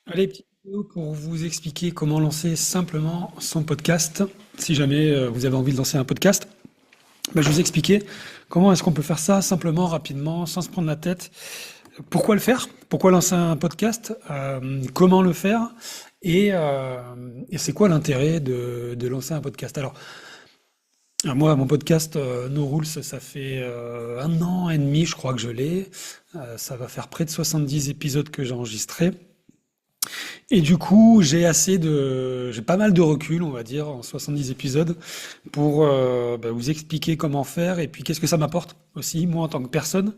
Allez, petite vidéo pour vous expliquer comment lancer simplement son podcast. Si jamais vous avez envie de lancer un podcast, je vais vous expliquer comment est-ce qu'on peut faire ça simplement, rapidement, sans se prendre la tête. Pourquoi le faire? Pourquoi lancer un podcast? Comment le faire? Et c'est quoi l'intérêt de lancer un podcast? Moi, mon podcast No Rules, ça fait 1 an et demi, je crois que je l'ai. Ça va faire près de 70 épisodes que j'ai enregistrés. Et du coup, j'ai pas mal de recul, on va dire, en 70 épisodes, pour vous expliquer comment faire et puis qu'est-ce que ça m'apporte aussi, moi en tant que personne,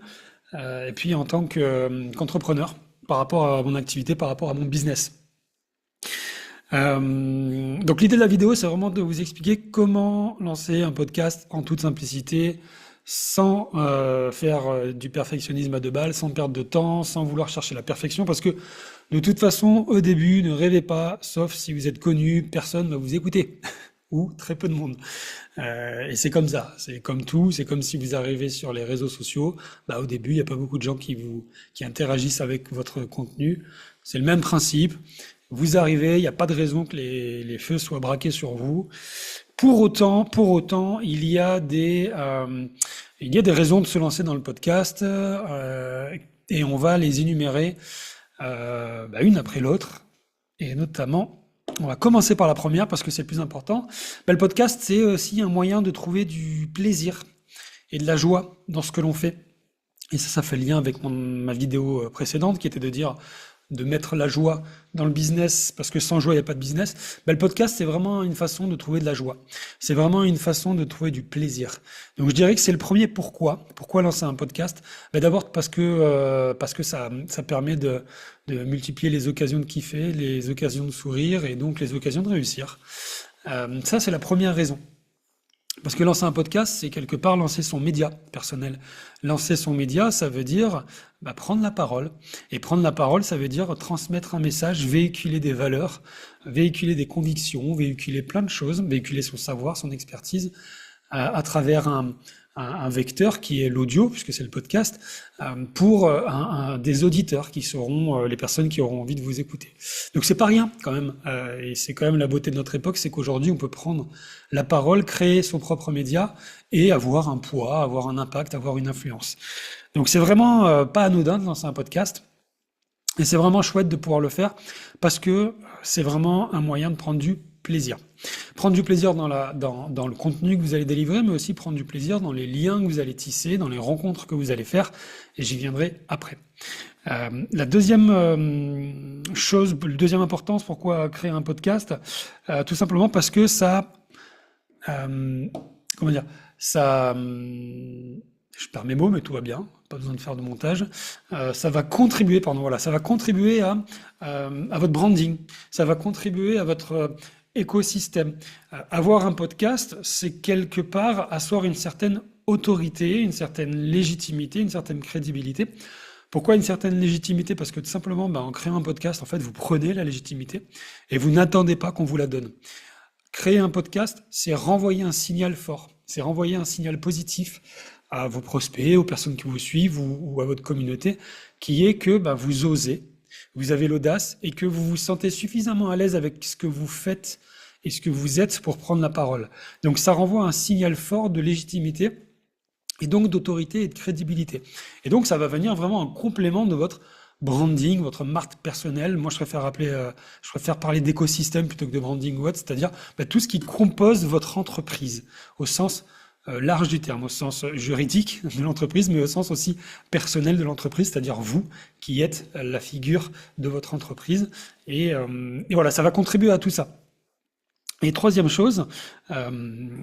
et puis en tant qu'entrepreneur, par rapport à mon activité, par rapport à mon business. Donc l'idée de la vidéo, c'est vraiment de vous expliquer comment lancer un podcast en toute simplicité, sans faire du perfectionnisme à deux balles, sans perdre de temps, sans vouloir chercher la perfection, parce que de toute façon, au début, ne rêvez pas, sauf si vous êtes connu, personne va vous écouter, ou très peu de monde. Et c'est comme ça, c'est comme tout, c'est comme si vous arrivez sur les réseaux sociaux, au début, il n'y a pas beaucoup de gens qui interagissent avec votre contenu. C'est le même principe. Vous arrivez, il n'y a pas de raison que les feux soient braqués sur vous. Pour autant, il y a des raisons de se lancer dans le podcast, et on va les énumérer une après l'autre. Et notamment, on va commencer par la première parce que c'est le plus important. Le podcast, c'est aussi un moyen de trouver du plaisir et de la joie dans ce que l'on fait. Et ça fait lien avec ma vidéo précédente qui était de mettre la joie dans le business, parce que sans joie, il n'y a pas de business. Le podcast, c'est vraiment une façon de trouver de la joie. C'est vraiment une façon de trouver du plaisir. Donc je dirais que c'est le premier pourquoi. Pourquoi lancer un podcast? D'abord parce que ça permet de multiplier les occasions de kiffer, les occasions de sourire et donc les occasions de réussir. Ça, c'est la première raison. Parce que lancer un podcast, c'est quelque part lancer son média personnel. Lancer son média, ça veut dire prendre la parole. Et prendre la parole, ça veut dire transmettre un message, véhiculer des valeurs, véhiculer des convictions, véhiculer plein de choses, véhiculer son savoir, son expertise, à travers un vecteur qui est l'audio, puisque c'est le podcast, pour des auditeurs qui seront les personnes qui auront envie de vous écouter. Donc c'est pas rien quand même, et c'est quand même la beauté de notre époque, c'est qu'aujourd'hui on peut prendre la parole, créer son propre média et avoir un poids, avoir un impact, avoir une influence. Donc c'est vraiment pas anodin de lancer un podcast. Et c'est vraiment chouette de pouvoir le faire parce que c'est vraiment un moyen de prendre du plaisir. Prendre du plaisir dans le contenu que vous allez délivrer, mais aussi prendre du plaisir dans les liens que vous allez tisser, dans les rencontres que vous allez faire, et j'y viendrai après. La deuxième chose, la deuxième importance, pourquoi créer un podcast, tout simplement parce que euh, comment dire, ça, je perds mes mots, mais tout va bien, pas besoin de faire de montage. Ça va contribuer, pardon, voilà, ça va contribuer à votre branding, ça va contribuer à votre écosystème. Avoir un podcast, c'est quelque part asseoir une certaine autorité, une certaine légitimité, une certaine crédibilité. Pourquoi une certaine légitimité? Parce que tout simplement, en créant un podcast, en fait, vous prenez la légitimité et vous n'attendez pas qu'on vous la donne. Créer un podcast, c'est renvoyer un signal fort, c'est renvoyer un signal positif à vos prospects, aux personnes qui vous suivent ou à votre communauté, qui est que vous osez, vous avez l'audace et que vous vous sentez suffisamment à l'aise avec ce que vous faites et ce que vous êtes pour prendre la parole. Donc ça renvoie un signal fort de légitimité et donc d'autorité et de crédibilité. Et donc ça va venir vraiment en complément de votre branding, votre marque personnelle. Moi, je préfère parler d'écosystème plutôt que de branding ou autre, c'est-à-dire tout ce qui compose votre entreprise au sens large du terme, au sens juridique de l'entreprise, mais au sens aussi personnel de l'entreprise, c'est-à-dire vous qui êtes la figure de votre entreprise. Et voilà, ça va contribuer à tout ça. Et troisième chose,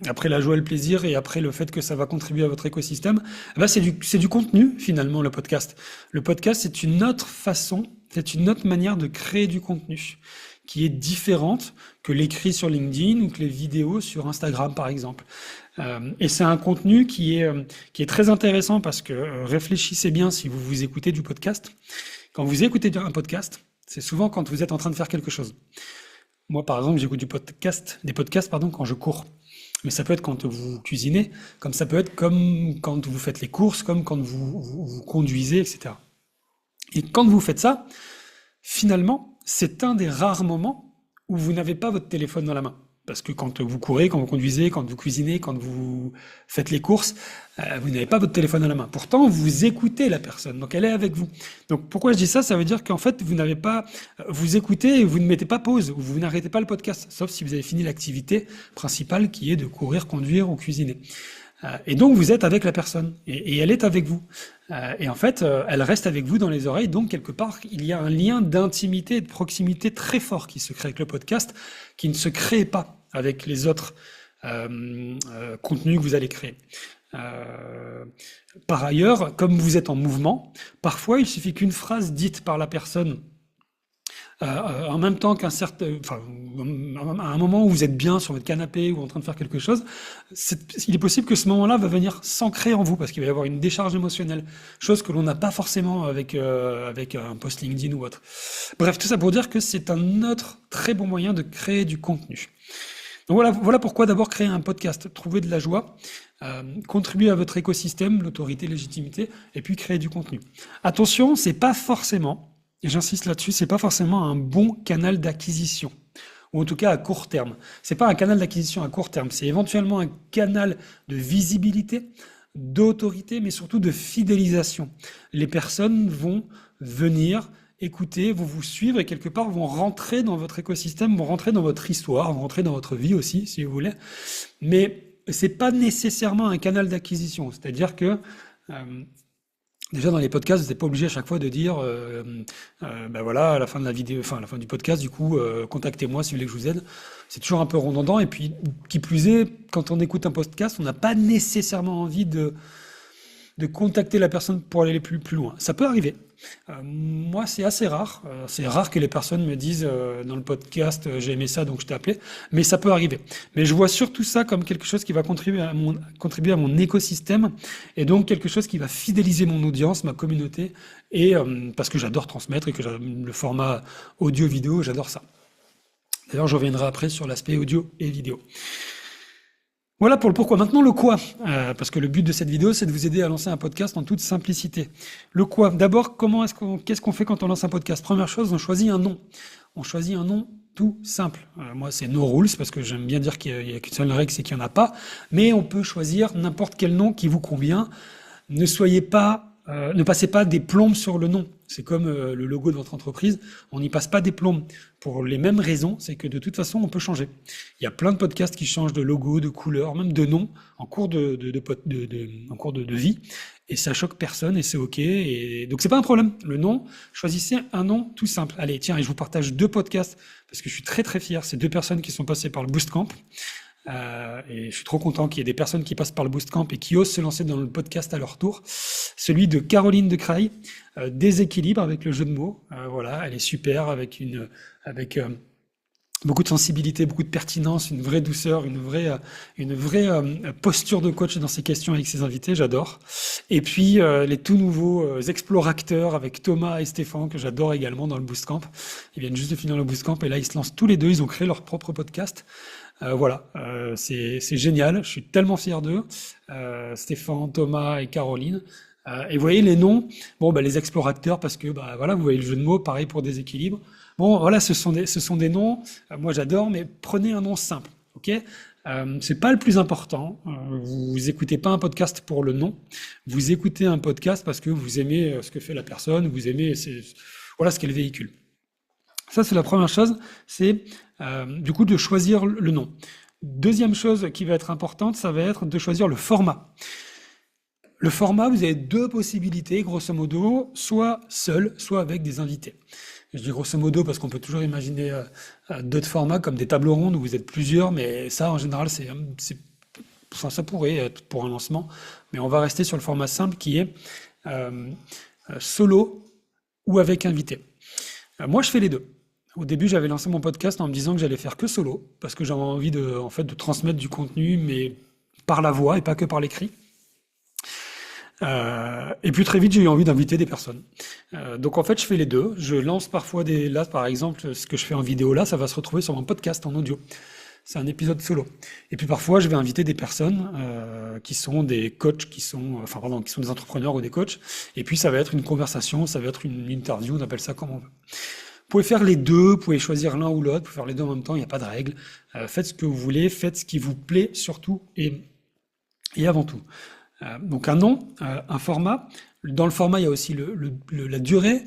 après la joie et le plaisir et après le fait que ça va contribuer à votre écosystème, c'est du contenu finalement le podcast. Le podcast, c'est une autre façon, c'est une autre manière de créer du contenu qui est différente que l'écrit sur LinkedIn ou que les vidéos sur Instagram par exemple. Et c'est un contenu qui est très intéressant parce que réfléchissez bien si vous vous écoutez du podcast. Quand vous écoutez un podcast, c'est souvent quand vous êtes en train de faire quelque chose. Moi, par exemple, j'écoute des podcasts, pardon, quand je cours. Mais ça peut être quand vous cuisinez, comme ça peut être comme quand vous faites les courses, comme quand vous conduisez, etc. Et quand vous faites ça, finalement, c'est un des rares moments où vous n'avez pas votre téléphone dans la main. Parce que quand vous courez, quand vous conduisez, quand vous cuisinez, quand vous faites les courses, vous n'avez pas votre téléphone dans la main. Pourtant, vous écoutez la personne, donc elle est avec vous. Donc pourquoi je dis ça? Ça veut dire qu'en fait, vous n'avez pas, vous écoutez et vous ne mettez pas pause, ou vous n'arrêtez pas le podcast, sauf si vous avez fini l'activité principale qui est de courir, conduire ou cuisiner. Et donc vous êtes avec la personne, et elle est avec vous. Et en fait, elle reste avec vous dans les oreilles, donc quelque part, il y a un lien d'intimité et de proximité très fort qui se crée avec le podcast, qui ne se crée pas avec les autres contenus que vous allez créer. Par ailleurs, comme vous êtes en mouvement, parfois il suffit qu'une phrase dite par la personne en même temps qu'un certain, enfin, à un moment où vous êtes bien sur votre canapé ou en train de faire quelque chose, il est possible que ce moment-là va venir s'ancrer en vous parce qu'il va y avoir une décharge émotionnelle, chose que l'on n'a pas forcément avec un post LinkedIn ou autre. Bref, tout ça pour dire que c'est un autre très bon moyen de créer du contenu. Donc voilà pourquoi d'abord créer un podcast, trouver de la joie, contribuer à votre écosystème, l'autorité, légitimité, et puis créer du contenu. Attention, c'est pas forcément, et j'insiste là-dessus, c'est pas forcément un bon canal d'acquisition, ou en tout cas à court terme. C'est pas un canal d'acquisition à court terme, c'est éventuellement un canal de visibilité, d'autorité, mais surtout de fidélisation. Les personnes vont venir écouter, vont vous suivre et quelque part vont rentrer dans votre écosystème, vont rentrer dans votre histoire, vont rentrer dans votre vie aussi, si vous voulez. Mais c'est pas nécessairement un canal d'acquisition. C'est-à-dire que déjà dans les podcasts, vous n'êtes pas obligé à chaque fois de dire, ben voilà, à la fin de la vidéo, enfin à la fin du podcast, du coup, contactez-moi si vous voulez que je vous aide. C'est toujours un peu redondant. Et puis, qui plus est, quand on écoute un podcast, on n'a pas nécessairement envie de contacter la personne pour aller plus loin. Ça peut arriver. Moi, c'est assez rare. C'est rare que les personnes me disent dans le podcast j'ai aimé ça donc je t'ai appelé, mais ça peut arriver. Mais je vois surtout ça comme quelque chose qui va contribuer à mon écosystème et donc quelque chose qui va fidéliser mon audience, ma communauté, et parce que j'adore transmettre et que le format audio-vidéo, j'adore ça. D'ailleurs, je reviendrai après sur l'aspect audio et vidéo. Voilà pour le pourquoi. Maintenant, le quoi. Parce que le but de cette vidéo, c'est de vous aider à lancer un podcast en toute simplicité. Le quoi. D'abord, qu'est-ce qu'on fait quand on lance un podcast? Première chose, on choisit un nom. On choisit un nom tout simple. Moi, c'est No Rules, parce que j'aime bien dire qu'il n'y a qu'une seule règle, c'est qu'il n'y en a pas. Mais on peut choisir n'importe quel nom qui vous convient. Ne passez pas des plombes sur le nom. C'est comme le logo de votre entreprise. On n'y passe pas des plombes. Pour les mêmes raisons, c'est que de toute façon, on peut changer. Il y a plein de podcasts qui changent de logo, de couleur, même de nom en cours de vie. Et ça choque personne et c'est OK. Et donc, c'est pas un problème. Le nom, choisissez un nom tout simple. Allez, tiens, et je vous partage 2 podcasts parce que je suis très, très fier. C'est 2 personnes qui sont passées par le Boostcamp. Et je suis trop content qu'il y ait des personnes qui passent par le Boostcamp et qui osent se lancer dans le podcast à leur tour. Celui de Caroline de Craille, Déséquilibre avec le jeu de mots. Voilà, elle est super avec beaucoup de sensibilité, beaucoup de pertinence, une vraie douceur, une vraie posture de coach dans ses questions avec ses invités, j'adore. Et puis les tout nouveaux explorateurs avec Thomas et Stéphane que j'adore également dans le Boostcamp. Ils viennent juste de finir le Boostcamp et là ils se lancent tous les deux, ils ont créé leur propre podcast. Voilà, c'est génial, je suis tellement fier d'eux, Stéphane, Thomas et Caroline. Et vous voyez les noms, bon les explorateurs parce que voilà, vous voyez le jeu de mots, pareil pour Déséquilibre. Bon voilà, ce sont des noms, moi j'adore, mais prenez un nom simple, ok? C'est pas le plus important. Vous écoutez pas un podcast pour le nom, vous écoutez un podcast parce que vous aimez ce que fait la personne, vous aimez voilà ce qu'elle véhicule. Ça, c'est la première chose, c'est du coup de choisir le nom. Deuxième chose qui va être importante, ça va être de choisir le format. Le format, vous avez 2 possibilités, grosso modo, soit seul, soit avec des invités. Je dis grosso modo parce qu'on peut toujours imaginer d'autres formats comme des tables rondes où vous êtes plusieurs, mais ça, en général, ça pourrait être pour un lancement, mais on va rester sur le format simple qui est solo ou avec invité. Moi, je fais les 2. Au début, j'avais lancé mon podcast en me disant que j'allais faire que solo, parce que j'avais envie de transmettre du contenu, mais par la voix et pas que par l'écrit. Et puis très vite, j'ai eu envie d'inviter des personnes. Donc en fait, je fais les 2. Je lance parfois là, par exemple, ce que je fais en vidéo là, ça va se retrouver sur mon podcast en audio. C'est un épisode solo. Et puis parfois, je vais inviter des personnes qui sont des coachs, qui sont des entrepreneurs ou des coachs. Et puis ça va être une conversation, ça va être une interview, on appelle ça comme on veut. pouvez faire les deux, vous pouvez choisir l'un ou l'autre, vous pouvez faire les deux en même temps, il n'y a pas de règle. Faites ce que vous voulez, faites ce qui vous plaît surtout et avant tout. Donc un nom, un format. Dans le format, il y a aussi la durée.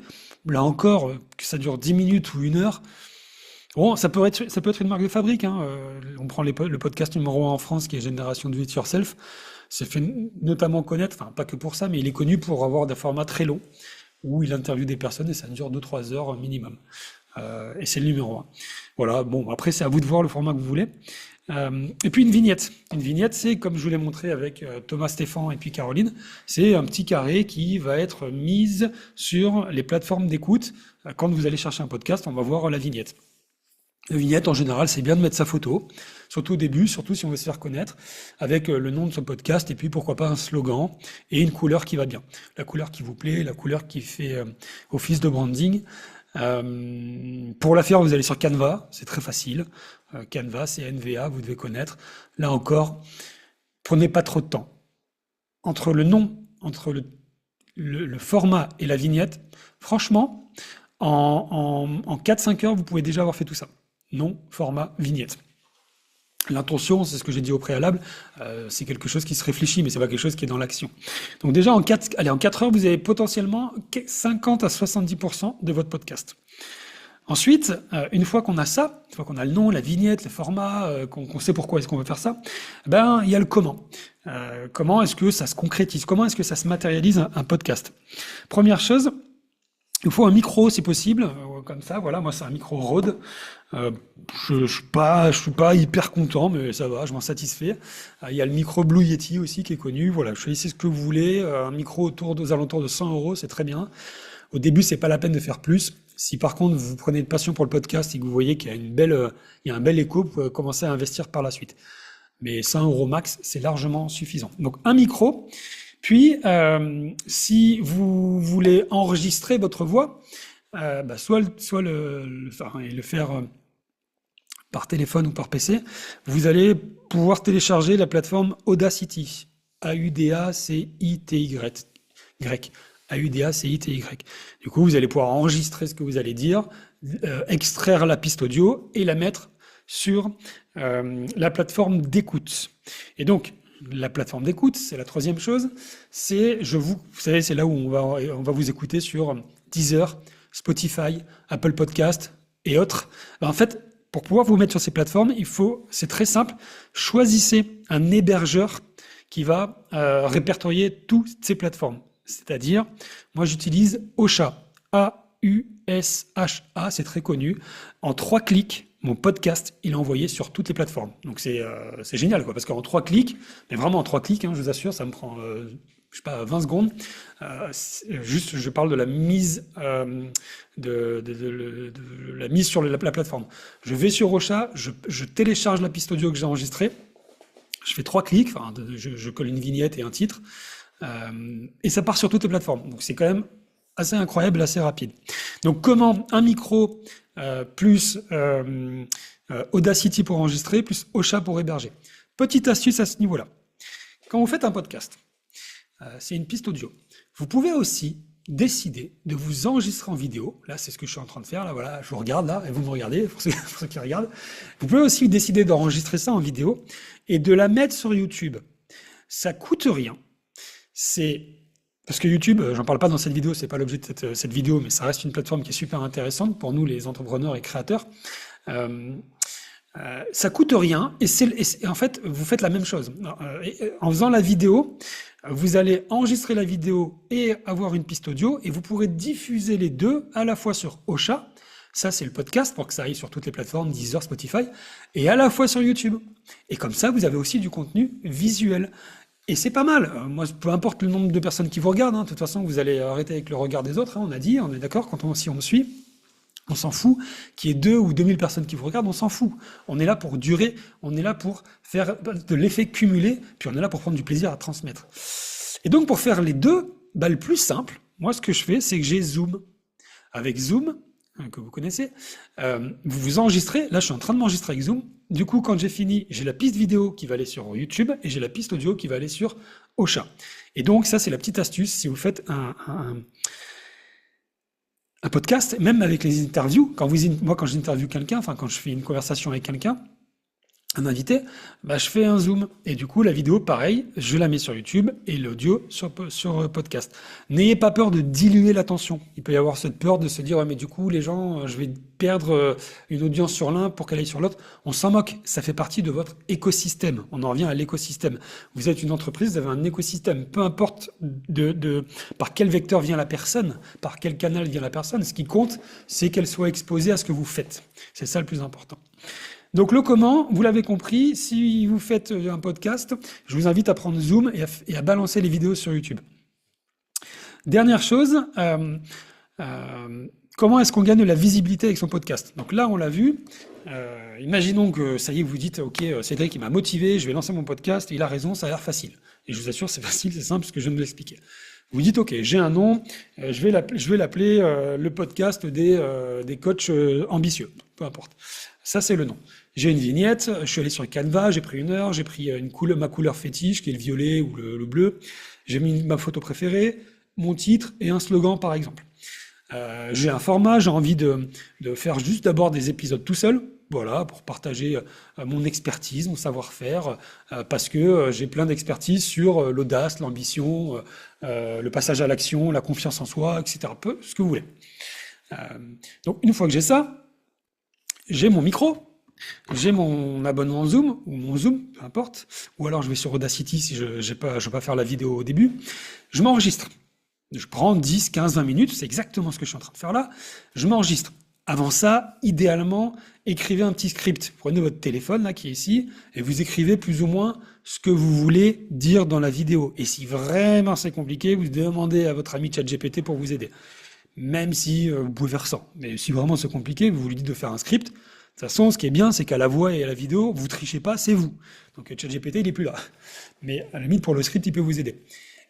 Là encore, que ça dure 10 minutes ou 1 heure. Bon, ça peut être une marque de fabrique, hein. On prend le podcast numéro 1 en France, qui est Génération Do It Yourself. C'est fait notamment connaître, enfin pas que pour ça, mais il est connu pour avoir des formats très longs, où il interviewe des personnes et ça dure 2-3 heures minimum. Et c'est le numéro 1. Voilà, bon, après c'est à vous de voir le format que vous voulez. Et puis une vignette. Une vignette, c'est comme je vous l'ai montré avec Thomas Stéphan et puis Caroline, c'est un petit carré qui va être mise sur les plateformes d'écoute. Quand vous allez chercher un podcast, on va voir la vignette. La vignette, en général, c'est bien de mettre sa photo, surtout au début, surtout si on veut se faire connaître, avec le nom de son podcast, et puis pourquoi pas un slogan, et une couleur qui va bien. La couleur qui vous plaît, la couleur qui fait office de branding. Pour la faire, vous allez sur Canva, c'est très facile. Canva, c'est NVA, vous devez connaître. Là encore, prenez pas trop de temps. Entre le nom, entre le format et la vignette, franchement, en 4-5 heures, vous pouvez déjà avoir fait tout ça. Nom, format, vignette. L'intention, c'est ce que j'ai dit au préalable, c'est quelque chose qui se réfléchit, mais c'est pas quelque chose qui est dans l'action. Donc déjà, en 4 heures, vous avez potentiellement 50 à 70% de votre podcast. Ensuite, une fois qu'on a ça, une fois qu'on a le nom, la vignette, le format, qu'on sait pourquoi est-ce qu'on veut faire ça, ben il y a le comment. Comment est-ce que ça se concrétise? Comment est-ce que ça se matérialise un podcast? Première chose, il faut un micro si possible, comme ça, voilà, moi c'est un micro Rode. Je suis pas hyper content, mais ça va, je m'en satisfais. Il y a le micro Blue Yeti aussi qui est connu, voilà, choisissez ce que vous voulez, un micro aux alentours de 100 €, c'est très bien. Au début, c'est pas la peine de faire plus. Si par contre vous prenez une passion pour le podcast et que vous voyez qu'il y a il y a un bel écho, vous pouvez commencer à investir par la suite. Mais 100 € max, c'est largement suffisant. Donc un micro. Puis, si vous voulez enregistrer votre voix, soit le faire par téléphone ou par PC, vous allez pouvoir télécharger la plateforme Audacity. Audacity. Audacity. Du coup, vous allez pouvoir enregistrer ce que vous allez dire, extraire la piste audio et la mettre sur la plateforme d'écoute. Et donc, la plateforme d'écoute, c'est la troisième chose. Vous savez, c'est là où on va vous écouter sur Deezer, Spotify, Apple Podcast et autres. En fait, pour pouvoir vous mettre sur ces plateformes, c'est très simple, choisissez un hébergeur qui va répertorier toutes ces plateformes. C'est-à-dire, moi j'utilise Ocha, AUSHA, c'est très connu. En 3 clics, mon podcast, il est envoyé sur toutes les plateformes. Donc c'est génial, quoi, parce qu'en 3 clics, mais vraiment en 3 clics, hein, je vous assure, ça me prend, je sais pas, 20 secondes. Juste, je parle de la mise, de la mise sur la plateforme. Je vais sur Ocha, je télécharge la piste audio que j'ai enregistrée, je fais 3 clics, enfin, je colle une vignette et un titre, et ça part sur toutes les plateformes. Donc c'est quand même assez incroyable, assez rapide. Donc comment un micro plus Audacity pour enregistrer, plus Ocha pour héberger. Petite astuce à ce niveau-là. Quand vous faites un podcast, c'est une piste audio. Vous pouvez aussi décider de vous enregistrer en vidéo. Là, c'est ce que je suis en train de faire. Là, voilà, je vous regarde là, et vous me regardez, pour ceux qui regardent. Vous pouvez aussi décider d'enregistrer ça en vidéo et de la mettre sur YouTube. Ça coûte rien. Parce que YouTube, j'en parle pas dans cette vidéo, c'est pas l'objet de cette vidéo, mais ça reste une plateforme qui est super intéressante pour nous, les entrepreneurs et créateurs. Ça coûte rien, et en fait, vous faites la même chose. En faisant la vidéo, vous allez enregistrer la vidéo et avoir une piste audio, et vous pourrez diffuser les deux à la fois sur Ocha, ça c'est le podcast pour que ça aille sur toutes les plateformes, Deezer, Spotify, et à la fois sur YouTube. Et comme ça, vous avez aussi du contenu visuel. Et c'est pas mal. Moi, peu importe le nombre de personnes qui vous regardent, hein, de toute façon, vous allez arrêter avec le regard des autres, hein, on a dit, on est d'accord, si on me suit, on s'en fout. Qu'il y ait 2 ou 2000 personnes qui vous regardent, on s'en fout. On est là pour durer, on est là pour faire de l'effet cumulé, puis on est là pour prendre du plaisir à transmettre. Et donc, pour faire les deux, le plus simple, moi, ce que je fais, c'est que j'ai Zoom. Avec Zoom, que vous connaissez, vous vous enregistrez. Là, je suis en train de m'enregistrer avec Zoom. Du coup, quand j'ai fini, j'ai la piste vidéo qui va aller sur YouTube et j'ai la piste audio qui va aller sur Ocha. Et donc, ça, c'est la petite astuce. Si vous faites un podcast, même avec les interviews, moi quand j'interviewe quelqu'un, enfin quand je fais une conversation avec quelqu'un, un invité, bah, je fais un zoom. Et du coup, la vidéo, pareil, je la mets sur YouTube et l'audio sur podcast. N'ayez pas peur de diluer l'attention. Il peut y avoir cette peur de se dire, ouais, mais du coup, les gens, je vais perdre une audience sur l'un pour qu'elle aille sur l'autre. On s'en moque. Ça fait partie de votre écosystème. On en revient à l'écosystème. Vous êtes une entreprise, vous avez un écosystème. Peu importe par quel vecteur vient la personne, par quel canal vient la personne. Ce qui compte, c'est qu'elle soit exposée à ce que vous faites. C'est ça le plus important. Donc le comment, vous l'avez compris, si vous faites un podcast, je vous invite à prendre Zoom et à balancer les vidéos sur YouTube. Dernière chose, comment est-ce qu'on gagne de la visibilité avec son podcast? Donc là, on l'a vu. Imaginons que ça y est, vous dites, ok, Cédric, il m'a motivé, je vais lancer mon podcast, et il a raison, ça a l'air facile. Et je vous assure, c'est facile, c'est simple, parce que je viens de vous l'expliquer. Vous dites, ok, j'ai un nom, je vais l'appeler le podcast des coachs ambitieux, peu importe. Ça, c'est le nom. J'ai une vignette, je suis allé sur Canva, j'ai pris 1 heure, j'ai pris ma couleur fétiche, qui est le violet ou le bleu. J'ai mis ma photo préférée, mon titre et un slogan, par exemple. J'ai un format, j'ai envie de faire juste d'abord des épisodes tout seul, voilà, pour partager mon expertise, mon savoir-faire, parce que j'ai plein d'expertise sur l'audace, l'ambition, le passage à l'action, la confiance en soi, etc. Peu ce que vous voulez. Donc une fois que j'ai ça, j'ai mon micro, j'ai mon abonnement Zoom, ou mon Zoom, peu importe, ou alors je vais sur Audacity si je ne veux pas faire la vidéo au début, je m'enregistre. Je prends 10, 15, 20 minutes, c'est exactement ce que je suis en train de faire là, je m'enregistre. Avant ça, idéalement, écrivez un petit script. Prenez votre téléphone là qui est ici et vous écrivez plus ou moins ce que vous voulez dire dans la vidéo. Et si vraiment c'est compliqué, vous demandez à votre ami ChatGPT pour vous aider. Même si vous pouvez faire ça. Mais si vraiment c'est compliqué, vous lui dites de faire un script. De toute façon, ce qui est bien, c'est qu'à la voix et à la vidéo, vous trichez pas, c'est vous. Donc ChatGPT, il est plus là. Mais à la limite, pour le script, il peut vous aider.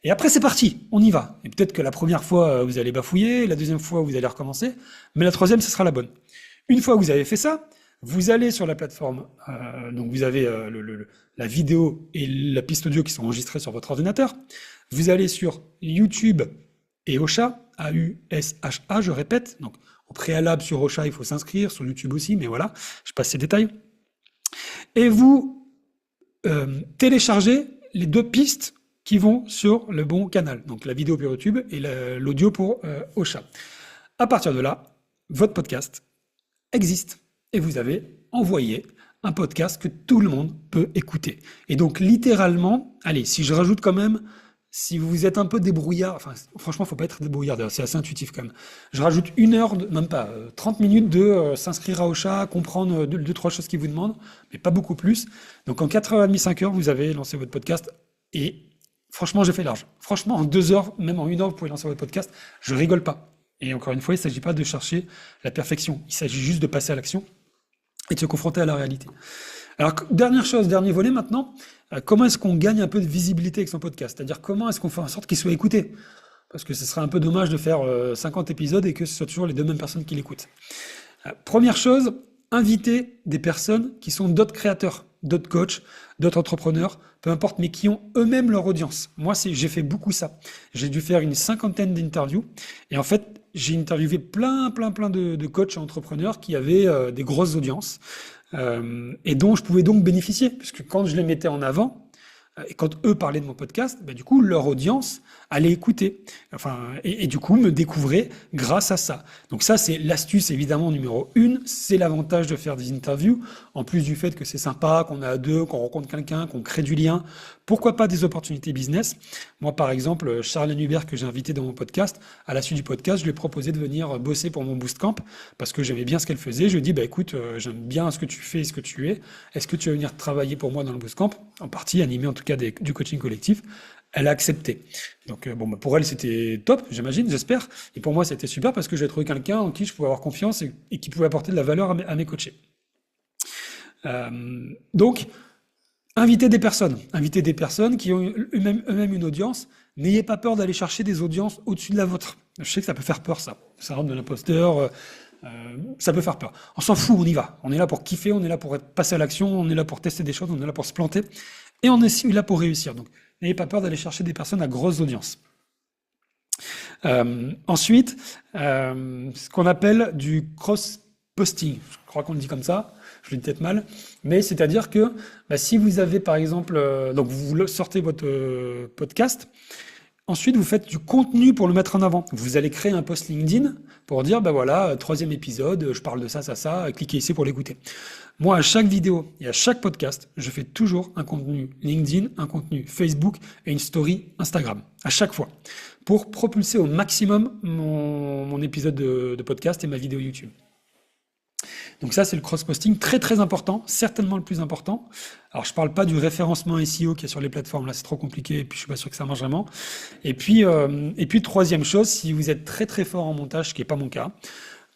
Et après, c'est parti, on y va. Et peut-être que la première fois, vous allez bafouiller, la deuxième fois, vous allez recommencer, mais la troisième, ce sera la bonne. Une fois que vous avez fait ça, vous allez sur la plateforme, donc vous avez la vidéo et la piste audio qui sont enregistrées sur votre ordinateur. Vous allez sur YouTube et Ocha, A-U-S-H-A, je répète. Donc, au préalable, sur Ocha, il faut s'inscrire, sur YouTube aussi, mais voilà, je passe ces détails. Et vous téléchargez les 2 pistes qui vont sur le bon canal. Donc la vidéo pour YouTube et l'audio pour Ocha. À partir de là, votre podcast existe et vous avez envoyé un podcast que tout le monde peut écouter. Et donc littéralement, allez, si je rajoute quand même, si vous êtes un peu débrouillard, enfin franchement, il ne faut pas être débrouillard, d'ailleurs, c'est assez intuitif quand même. Je rajoute 1 heure, même pas, 30 minutes de s'inscrire à Ocha, comprendre 2-3 choses qu'ils vous demandent, mais pas beaucoup plus. Donc en 4h30, 5h, vous avez lancé votre podcast et franchement, j'ai fait large. Franchement, en 2 heures, même en 1 heure, vous pouvez lancer votre podcast. Je rigole pas. Et encore une fois, il ne s'agit pas de chercher la perfection. Il s'agit juste de passer à l'action et de se confronter à la réalité. Alors, dernière chose, dernier volet maintenant, comment est-ce qu'on gagne un peu de visibilité avec son podcast? C'est-à-dire comment est-ce qu'on fait en sorte qu'il soit écouté? Parce que ce serait un peu dommage de faire 50 épisodes et que ce soit toujours les 2 mêmes personnes qui l'écoutent. Première chose, inviter des personnes qui sont d'autres créateurs, d'autres coachs, d'autres entrepreneurs, peu importe, mais qui ont eux-mêmes leur audience. Moi, j'ai fait beaucoup ça. J'ai dû faire une 50aine d'interviews. Et en fait, j'ai interviewé plein de coachs et entrepreneurs qui avaient des grosses audiences et dont je pouvais donc bénéficier. Puisque quand je les mettais en avant, et quand eux parlaient de mon podcast, du coup, leur audience allait écouter. Et du coup, me découvrir grâce à ça. Donc ça, c'est l'astuce, évidemment, numéro 1. C'est l'avantage de faire des interviews. En plus du fait que c'est sympa, qu'on est à 2, qu'on rencontre quelqu'un, qu'on crée du lien. Pourquoi pas des opportunités business? Moi, par exemple, Charles Hubert, que j'ai invité dans mon podcast, à la suite du podcast, je lui ai proposé de venir bosser pour mon Boostcamp parce que j'aimais bien ce qu'elle faisait. Je lui ai dit, écoute, j'aime bien ce que tu fais et ce que tu es. Est-ce que tu vas venir travailler pour moi dans le Boostcamp? En partie, animé en tout cas du coaching collectif. Elle a accepté. Donc pour elle, c'était top, j'imagine, j'espère. Et pour moi, c'était super parce que j'ai trouvé quelqu'un en qui je pouvais avoir confiance et qui pouvait apporter de la valeur à mes coachés. Donc, invitez des personnes qui ont eux-mêmes une audience. N'ayez pas peur d'aller chercher des audiences au-dessus de la vôtre. Je sais que ça peut faire peur, ça. Ça rentre de l'imposteur, ça peut faire peur. On s'en fout, on y va. On est là pour kiffer, on est là pour passer à l'action, on est là pour tester des choses, on est là pour se planter. Et on est là pour réussir. Donc, n'ayez pas peur d'aller chercher des personnes à grosse audience. Ensuite, ce qu'on appelle du cross-posting. Je crois qu'on le dit comme ça. Je le dis peut-être mal. Mais c'est-à-dire que bah, si vous avez par exemple, donc vous sortez votre podcast, ensuite vous faites du contenu pour le mettre en avant. Vous allez créer un post LinkedIn pour dire, bah voilà, troisième épisode, je parle de ça, ça, ça, cliquez ici pour l'écouter. Moi, à chaque vidéo et à chaque podcast, je fais toujours un contenu LinkedIn, un contenu Facebook et une story Instagram, à chaque fois, pour propulser au maximum mon épisode de podcast et ma vidéo YouTube. Donc ça, c'est le cross-posting, très très important, certainement le plus important. Alors je parle pas du référencement SEO qui est sur les plateformes, là c'est trop compliqué, et puis je suis pas sûr que ça marche vraiment. Et puis troisième chose, si vous êtes très très fort en montage, ce qui est pas mon cas,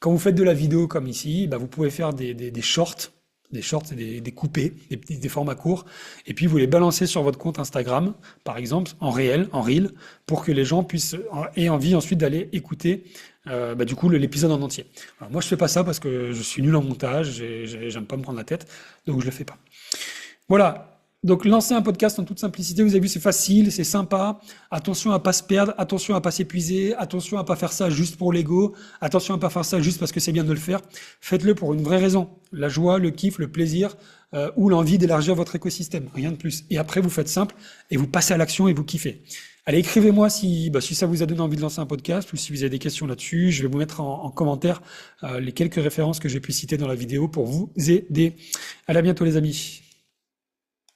quand vous faites de la vidéo comme ici, bah, vous pouvez faire des shorts. Des shorts, c'est des coupés, des formats courts, et puis vous les balancez sur votre compte Instagram, par exemple, en réel, en reel, pour que les gens puissent aient envie ensuite d'aller écouter bah, du coup l'épisode en entier. Alors, moi je fais pas ça parce que je suis nul en montage, j'aime pas me prendre la tête, donc je le fais pas. Voilà. Donc lancer un podcast en toute simplicité, vous avez vu, c'est facile, c'est sympa. Attention à pas se perdre, attention à pas s'épuiser, attention à pas faire ça juste pour l'ego, attention à pas faire ça juste parce que c'est bien de le faire. Faites-le pour une vraie raison, la joie, le kiff, le plaisir ou l'envie d'élargir votre écosystème, rien de plus. Et après vous faites simple et vous passez à l'action et vous kiffez. Allez, écrivez-moi si ça vous a donné envie de lancer un podcast ou si vous avez des questions là-dessus. Je vais vous mettre en commentaire les quelques références que j'ai pu citer dans la vidéo pour vous aider. Allez, à bientôt les amis.